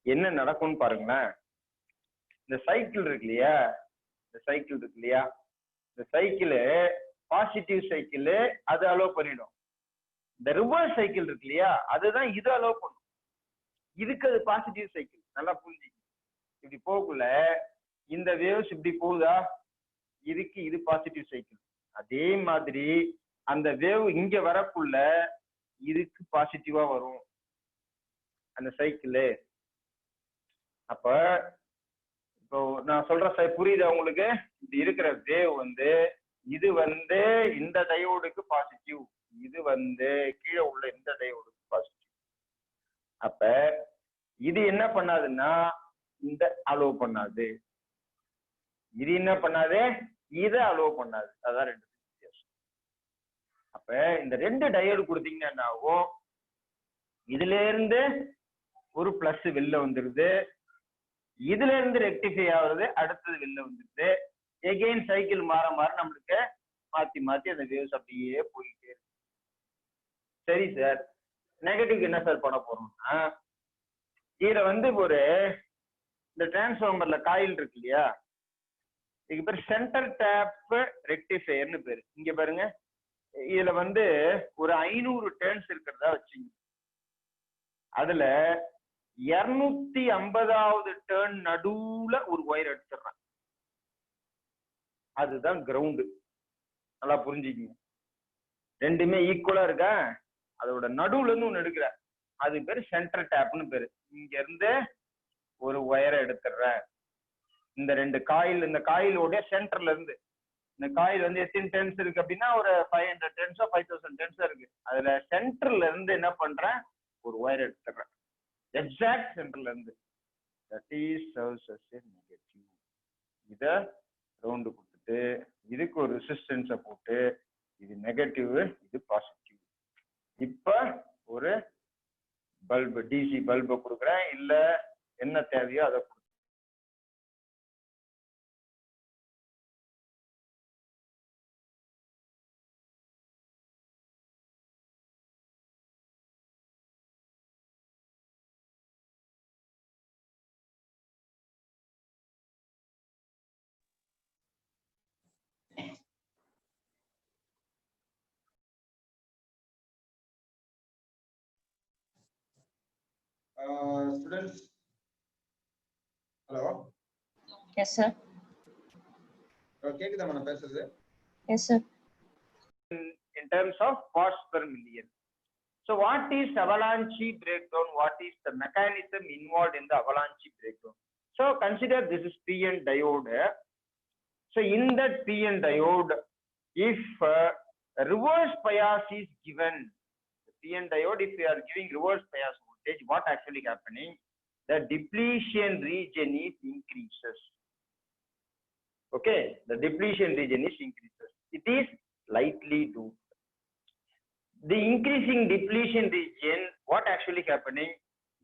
என்ன நடக்கும்னு பாருங்களேன். இந்த சைக்கிள் இருக்கு இல்லையா? இந்த சைக்கிள் இருக்கு இல்லையா? இந்த சைக்கிள் பாசிட்டிவ் சைக்கிள், அது அலோவ் பண்ணிடும். இந்த ரிவர்ஸ் சைக்கிள் இருக்கு இல்லையா? அதுதான் இது அலோவ் பண்ணும். இதுக்கு அது பாசிட்டிவ் சைக்கிள். நல்லா புரிஞ்சு. இப்படி போகக்குள்ள இந்த வேவ்ஸ் இப்படி போகுதா? இதுக்கு இது பாசிட்டிவ் சைக்கிள். அதே மாதிரி அந்த வேவ் இங்க வரக்குள்ள இதுக்கு பாசிட்டிவா வரும் அந்த சைக்கிள். அப்ப இப்போ நான் சொல்றேன் புரியுதா உங்களுக்கு? இது இருக்கிற வேவ் வந்து இது வந்து இந்த டயோடுக்கு பாசிட்டிவ், இது வந்து கீழே உள்ள இந்த டயோடுக்கு பாசிட்டிவ். அப்ப இது என்ன பண்ணாதுன்னா இந்த அலோவ் பண்ணாது, இது என்ன பண்ணாது இதை அலோவ் பண்ணாது. அதான் ரெண்டு வித்தியாசம். அப்ப இந்த ரெண்டு டயோடு கொடுத்தீங்கன்னா இதுல இருந்து ஒரு பிளஸ் வெளில வந்துருது, இதுல இருந்து ரெக்டிஃபை ஆகுறது, அடுத்தது வெளில வந்துருது. எகெயின் சைக்கிள் மாற மாற நம்மளுக்கு மாத்தி மாத்தி அந்த வேவ்ஸ் அப்படியே போயிட்டே இருக்கு. சரி சார், நெகட்டிவ் என்ன சார் பண்ண போறோம்னா இதுல வந்து ஒரு இந்த டிரான்ஸ்ஃபார்மர்ல காயில் இருக்கு இல்லையா, இதுக்கு பேர் சென்டர் டேப் ரெக்டிஃபையர்னு பேரு. இங்க பாருங்க, இதுல வந்து ஒரு 500 டர்ன்ஸ் இருக்கிறதா வச்சுங்க. அதுல 250வது டர்ன் நடுவுல ஒரு ஒயர் எடுத்துடுறான், அதுதான் கிரவுண்டு. நல்லா புரிஞ்சுக்கீங்க, ரெண்டுமே ஈக்குவலா இருக்கா, அதோட நடுவுல இருந்து ஒண்ணு எடுக்கிற, அது பேரு சென்டர் டேப்னு பேரு. இங்க இருந்து ஒரு ஒயரை எடுத்துடுற, இந்த ரெண்டு காயில், இந்த காயிலோட சென்டர்ல இருந்து, இந்த காயில் வந்து எத்தனை டர்ன்ஸ் இருக்கு அப்படின்னா ஒரு 500 டர்ன்ஸோ 5000 டர்ன்ஸோ இருக்கு. அதுல சென்டர்ல இருந்து என்ன பண்றேன், ஒரு ஒயர் எடுத்துடுறேன் எக்ஸாக்ட் சென்டர்ல இருந்து. That is serves as a negative. இத ரவுண்டு கொடுத்துட்டு இதுக்கு ஒரு ரெசிஸ்டன்ஸை போட்டு, இது நெகட்டிவ் இது பாசிட்டிவ். இப்ப ஒரு பல்பு, டிசி பல்பை கொடுக்குறேன், இல்ல என்ன தேவையோ அதை கொடுக்குறேன். Students, hello. Yes, sir. கேக்குதா நான் பேசுறது? Yes, sir. In terms of parts per million. So what is avalanche breakdown? What is the mechanism involved in the avalanche breakdown? So consider this is PN diode. So in that PN diode, if reverse bias is given, the PN diode, if we are giving reverse bias voltage, what actually happening? The depletion region is increases. Okay, the depletion region is increases. It is lightly do. The increasing depletion region, what actually happening?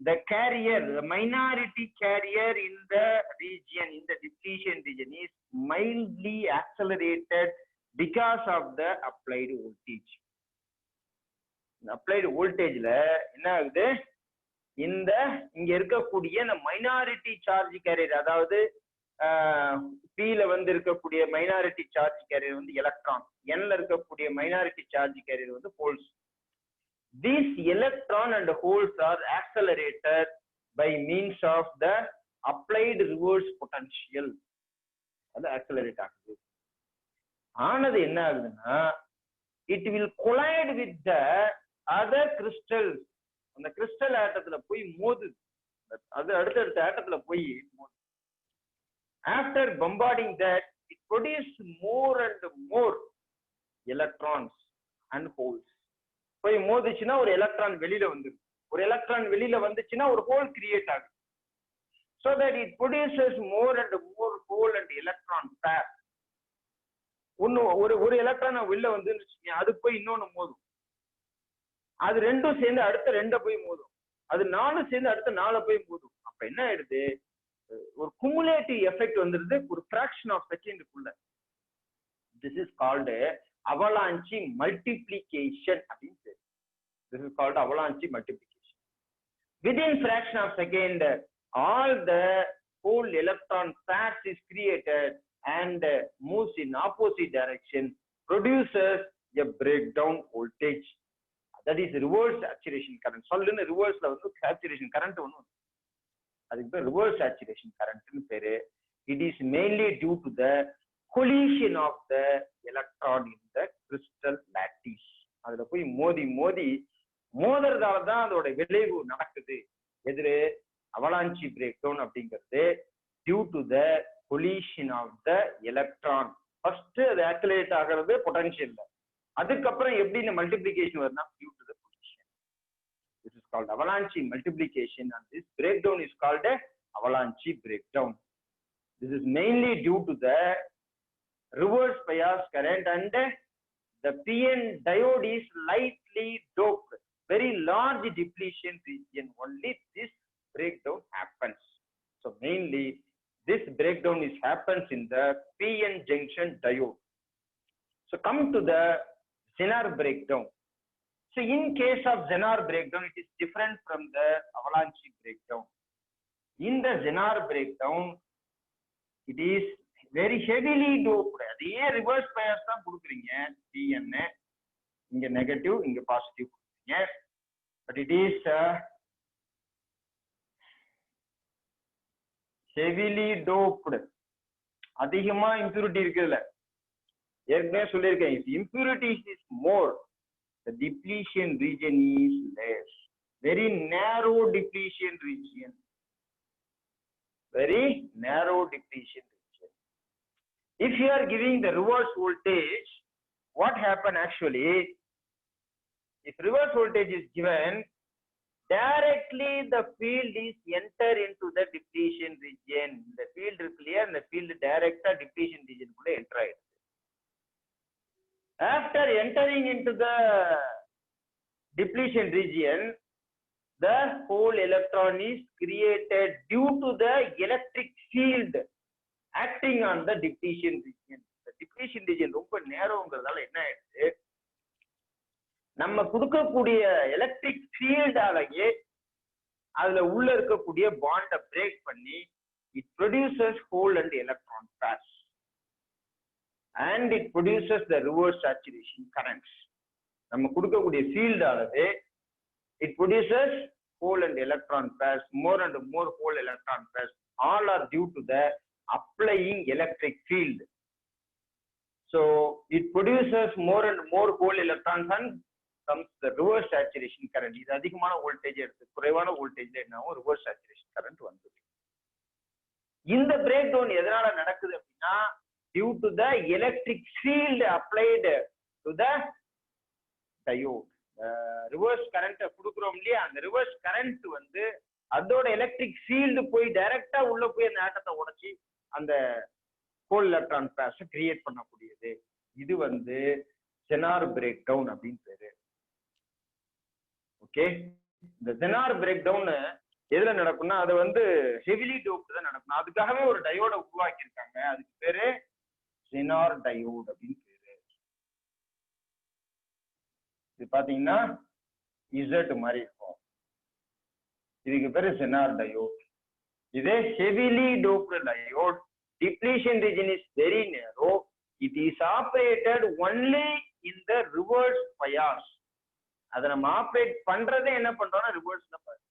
The carrier, the minority carrier in the region, in the depletion region is mildly accelerated because of the applied voltage. Applied voltage la enna agudhu, இந்த இங்க இருக்கக்கூடிய இந்த minority charge carrier, அதாவது P-ல வந்து இருக்கக்கூடிய minority charge carrier வந்து electron, N-ல இருக்கக்கூடிய minority charge carrier வந்து holes. These electron and holes are accelerated by means of the applied reverse potential. அது accelerate ஆகுது. ஆனது என்ன ஆகுதுன்னா, it will collide with the other crystals. அந்த கிறிஸ்டல் ஆட்டத்துல போய் மோதுது, அது அடுத்தடுத்த ஆட்டத்துல போய் மோதுது. After bombarding that, it produces more and more electrons and holes. போய் மோதிச்சுன்னா ஒரு எலக்ட்ரான் வெளியில வந்துடும், ஒரு எலக்ட்ரான் வெளியில வந்துச்சுன்னா ஒரு ஹோல் கிரியேட் ஆகுது. So that it produces more and more hole and electron pair. ஒரு எலக்ட்ரான் வெளில வந்து அது போய் இன்னொன்னு மோதும், அது ரெண்டும் சேர்ந்து அடுத்த ரெண்டை போய் மோதும், அது 4 சேர்ந்து அடுத்த 4 போய் மோதும். அப்ப என்ன ஆயிடுது, ஒரு குமுலேட்டிவ் எஃபெக்ட் வந்துருது ஒரு fraction of செகண்டுக்குள்ள. This is called avalanche multiplication. This is called avalanche multiplication. Within fraction of second, all the whole electron pairs is created and moves in opposite direction, produces a breakdown voltage. That is reverse saturation current. சொல்லுன்னு ரிவர்ஸ்ல வந்து saturation current ஒன்று, அதுக்கு பேர் reverse saturation current னு பேரு. It is mainly due to the collision of the electron in the crystal lattice. அதுல போய் மோதுறதால தான் அதோட விளைவு நடக்குது. எதிரே அவலாஞ்சி பிரேக் டவுன் அப்படிங்கிறது due to the collision of the electron. First அது accelerate ஆகிறது potential. அதுக்கப்புறம் எப்படி இந்த multiplication வரும்னா due to the collision. This is called avalanche multiplication, and this breakdown is called a avalanche breakdown. This is mainly due to the reverse bias current, and the PN diode is lightly doped. Very large depletion region, only this breakdown happens. So mainly this breakdown happens in the PN junction diode. So come to the Zener breakdown. So in case of Zener breakdown, it is different from the avalanche breakdown. In the Zener breakdown, it is very heavily doped. அதே reverse bias தான் கொடுக்குறீங்க. PN இங்க negative, இங்க positive கொடுக்குறீங்க. But it is heavily doped. அதிகமா impurity இருக்குதுல. ஏற்கனவே சொல்லியிருக்கேன், if impurities is more, the depletion region is less. Very narrow depletion region. Very narrow depletion region. If you are giving the reverse voltage, what happen actually? If reverse voltage is given, directly the field is enter into the depletion region. The field is clear, and the field direct depletion region kulla enter ஆயிடுது. After entering into the depletion region, the whole electron is created due to the electric field acting on the depletion region. The depletion region ரொம்ப நேரோங்கிறதால என்ன ஆயிடுது, நம்ம கொடுக்கக்கூடிய electric ஃபீல்டாலேயே அதுல உள்ள இருக்கக்கூடிய பாண்டை break பண்ணி it produces hole and electron pairs, and it produces the reverse saturation currents. நம்ம கொடுக்கக்கூடிய ஃபீல்டாலவே it produces hole and electron pairs, more and more hole electron pairs. All are due to the applying electric field. So it produces more and more hole electrons and comes the reverse saturation current. இது அதிகமான voltage எடுத்து குறைவான வோல்டேஜ்ல என்னவோ reverse saturation current வந்துடும். இந்த break down எதனால நடக்குது அப்படின்னா, due to the electric field applied to the diode. Reverse current கொடுக்குறோம் இல்லையா, அந்த ரிவர்ஸ் கரண்ட் வந்து அதோட எலக்ட்ரிக் ஃபீல்டு போய் டைரக்டா உள்ள போய் அந்த ஆட்டத்தை உடைச்சி அந்த ஹோல் எலக்ட்ரான் பேர்ஸ் கிரியேட் பண்ணக்கூடியது. இது வந்து Zener பிரேக் டவுன் அப்படின்னு பேரு. ஓகே, இந்த Zener பிரேக் டவுன் எதுல நடக்கும்னா, அது வந்து ஹெவிலி டோப்டு தான் நடக்கும். அதுக்காகவே ஒரு டயோட உருவாக்கி இருக்காங்க, அதுக்கு பேரு Zener டயோடு அப்படின்னு பேரு. இது பாத்தீங்கன்னா இசட் மாதிரி இருக்கும், இதுக்கு பேரு Zener டயோடு. இதே heavily doped diode, depletion region is very narrow. It is operated only in the reverse bias. அதை நம்ம ஆப்ரேட் பண்றதே என்ன பண்றோம்னா ரிவர்ஸ்ல பாருங்க.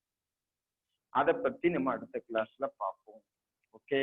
அதை பத்தி நம்ம அடுத்த கிளாஸ்ல பார்ப்போம். ஓகே.